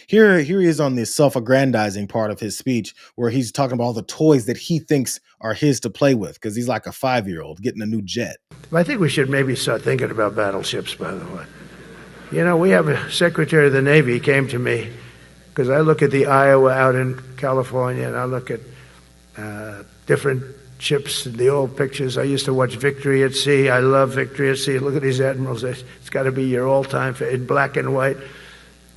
Here he is on the self-aggrandizing part of his speech where he's talking about all the toys that he thinks are his to play with because he's like a 5-year-old getting a new jet. I think we should maybe start thinking about battleships, by the way. You know, we have a Secretary of the Navy came to me because I look at the Iowa out in California and I look at different ships and the old pictures. I used to watch Victory at Sea. I love Victory at Sea. Look at these admirals. It's got to be your all-time in black and white.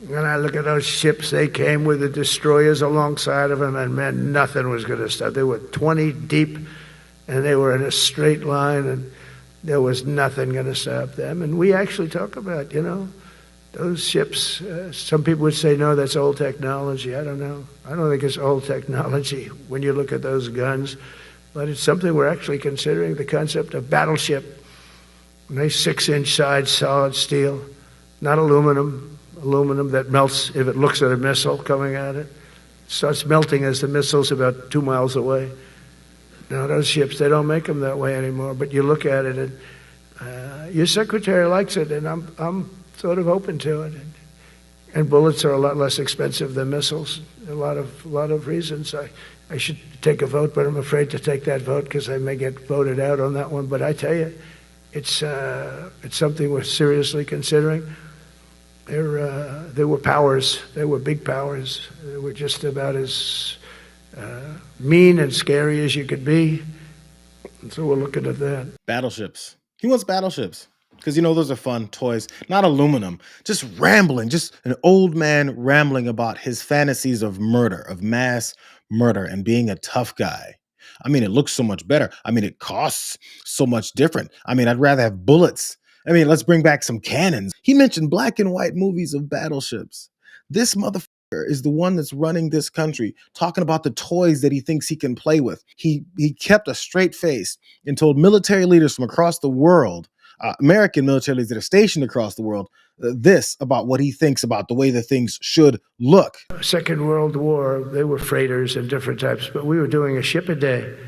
And I look at those ships. They came with the destroyers alongside of them, and man, nothing was going to stop. They were 20 deep, and they were in a straight line, and there was nothing going to stop them. And we actually talk about, you know, those ships. Some people would say, no, that's old technology. I don't know. I don't think it's old technology when you look at those guns. But it's something we're actually considering, the concept of battleship. Nice 6-inch sides, solid steel, not aluminum that melts if it looks at a missile coming at it. It starts melting as the missile's about 2 miles away. Now, those ships, they don't make them that way anymore, but you look at it, and your secretary likes it, and I'm sort of open to it. And bullets are a lot less expensive than missiles. A lot of reasons. I should take a vote, but I'm afraid to take that vote because I may get voted out on that one. But I tell you, it's something we're seriously considering. There were powers. There were big powers. They were just about as mean and scary as you could be. And so we're looking at that. Battleships. He wants battleships. Because, you know, those are fun toys, not aluminum, just rambling, just an old man rambling about his fantasies of murder, of mass murder and being a tough guy. I mean, it looks so much better. I mean, it costs so much different. I mean, I'd rather have bullets. I mean, let's bring back some cannons. He mentioned black and white movies of battleships. This motherfucker is the one that's running this country, talking about the toys that he thinks he can play with. He kept a straight face and told military leaders from across the world, American military leaders that are stationed across the world, this about what he thinks about the way that things should look. Second World War, they were freighters and different types, but we were doing a ship a day,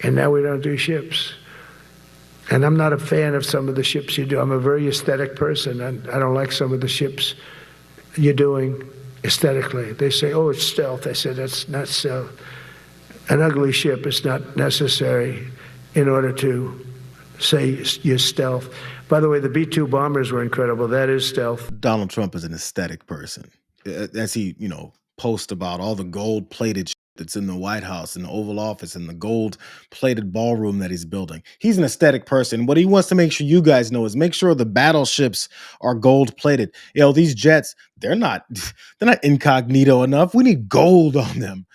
and now we don't do ships. And I'm not a fan of some of the ships you do. I'm a very aesthetic person, and I don't like some of the ships you're doing aesthetically. They say, oh, it's stealth. I said, that's not stealth. An ugly ship is not necessary in order to say you're stealth. By the way, the B-2 bombers were incredible. That is stealth. Donald Trump is an aesthetic person. As he, you know, posts about all the gold-plated that's in the White House and the Oval Office and the gold-plated ballroom that he's building. He's an aesthetic person. What he wants to make sure you guys know is make sure the battleships are gold-plated. You know, these jets, they're not incognito enough. We need gold on them.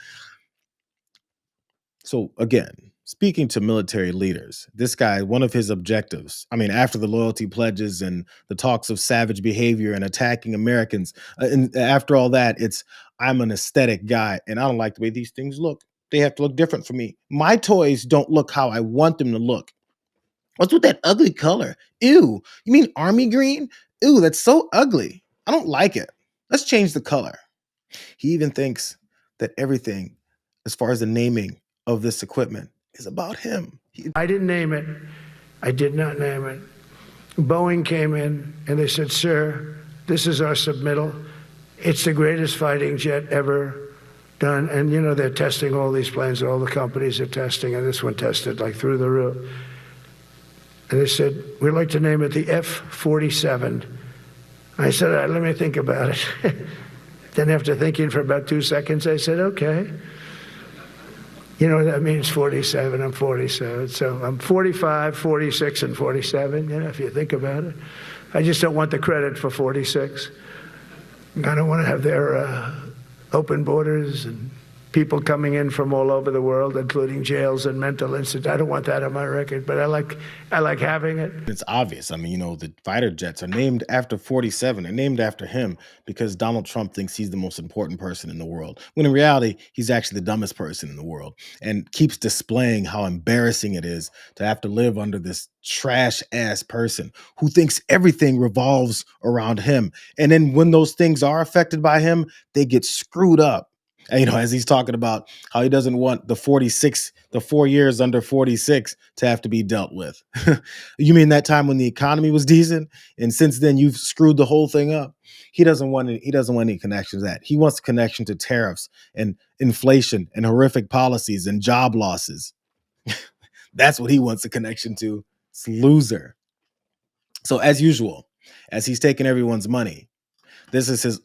So again, speaking to military leaders, this guy, one of his objectives, I mean, after the loyalty pledges and the talks of savage behavior and attacking Americans, and after all that, it's, I'm an aesthetic guy and I don't like the way these things look. They have to look different for me. My toys don't look how I want them to look. What's with that ugly color? Ew, you mean army green? Ew, that's so ugly. I don't like it. Let's change the color. He even thinks that everything, as far as the naming of this equipment, is about him. I didn't name it. I did not name it. Boeing came in and they said, sir, this is our submittal. It's the greatest fighting jet ever done. And, you know, they're testing all these planes. All the companies are testing, and this one tested like through the roof. And they said, we'd like to name it the F-47. I said, all right, let me think about it. Then after thinking for about 2 seconds, I said, okay. You know what that means, 47, I'm 47. So I'm 45, 46, and 47, you know, if you think about it. I just don't want the credit for 46. I don't want to have their open borders and people coming in from all over the world, including jails and mental institutes. I don't want that on my record, but I like having it. It's obvious. I mean, you know, the fighter jets are named after 47. They're named after him because Donald Trump thinks he's the most important person in the world, when in reality, he's actually the dumbest person in the world, and keeps displaying how embarrassing it is to have to live under this trash-ass person who thinks everything revolves around him. And then when those things are affected by him, they get screwed up. And, as he's talking about how he doesn't want the 4 years under 46 to have to be dealt with. You mean that time when the economy was decent, and since then you've screwed the whole thing up? He doesn't want any connection to that. He wants a connection to tariffs and inflation and horrific policies and job losses. That's what he wants a connection to. It's loser. So as usual, as he's taking everyone's money, this is his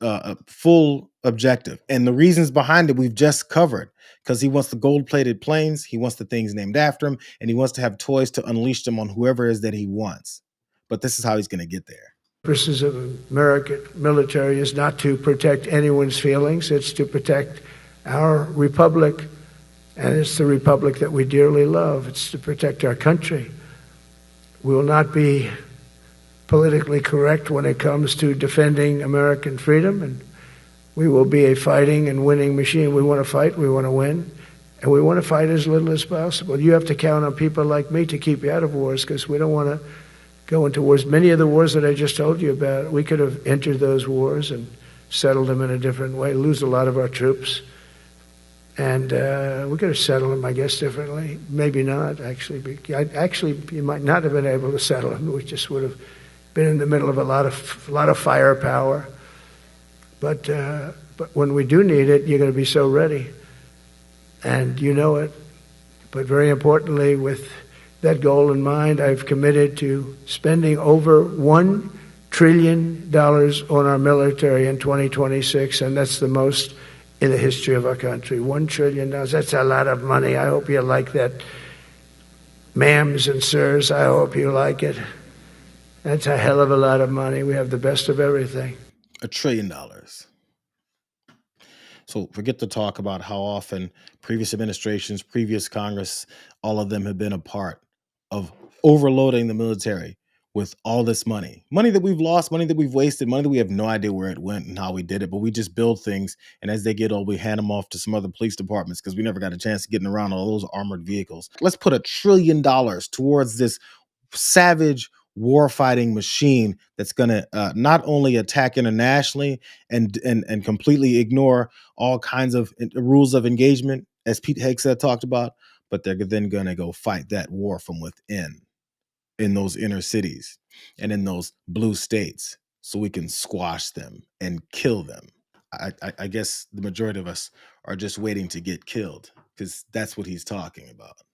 full objective. And the reasons behind it we've just covered, because he wants the gold plated planes, he wants the things named after him, and he wants to have toys to unleash them on whoever it is that he wants. But this is how he's going to get there. Purposes of American military is not to protect anyone's feelings, it's to protect our republic, and it's the republic that we dearly love. It's to protect our country. We will not be politically correct when it comes to defending American freedom, and we will be a fighting and winning machine. We want to fight, we want to win, and we want to fight as little as possible. You have to count on people like me to keep you out of wars, because we don't want to go into wars. Many of the wars that I just told you about, we could have entered those wars and settled them in a different way, lose a lot of our troops. And we could have settled them, I guess, differently. Maybe not, actually. Actually, you might not have been able to settle them. We just would have been in the middle of a lot of firepower. But when we do need it, you're going to be so ready. And you know it. But very importantly, with that goal in mind, I've committed to spending over $1 trillion on our military in 2026, and that's the most in the history of our country. $1 trillion. That's a lot of money. I hope you like that. Ma'ams and sirs, I hope you like it. That's a hell of a lot of money. We have the best of everything. $1 trillion. So forget to talk about how often previous administrations, previous Congress, all of them have been a part of overloading the military with all this money. Money that we've lost, money that we've wasted, money that we have no idea where it went and how we did it, but we just build things. And as they get old, we hand them off to some other police departments because we never got a chance to get around all those armored vehicles. Let's put $1 trillion towards this savage war-fighting machine that's going to not only attack internationally and completely ignore all kinds of rules of engagement, as Pete Hegseth talked about, but they're then going to go fight that war from within in those inner cities and in those blue states so we can squash them and kill them. I guess the majority of us are just waiting to get killed because that's what he's talking about.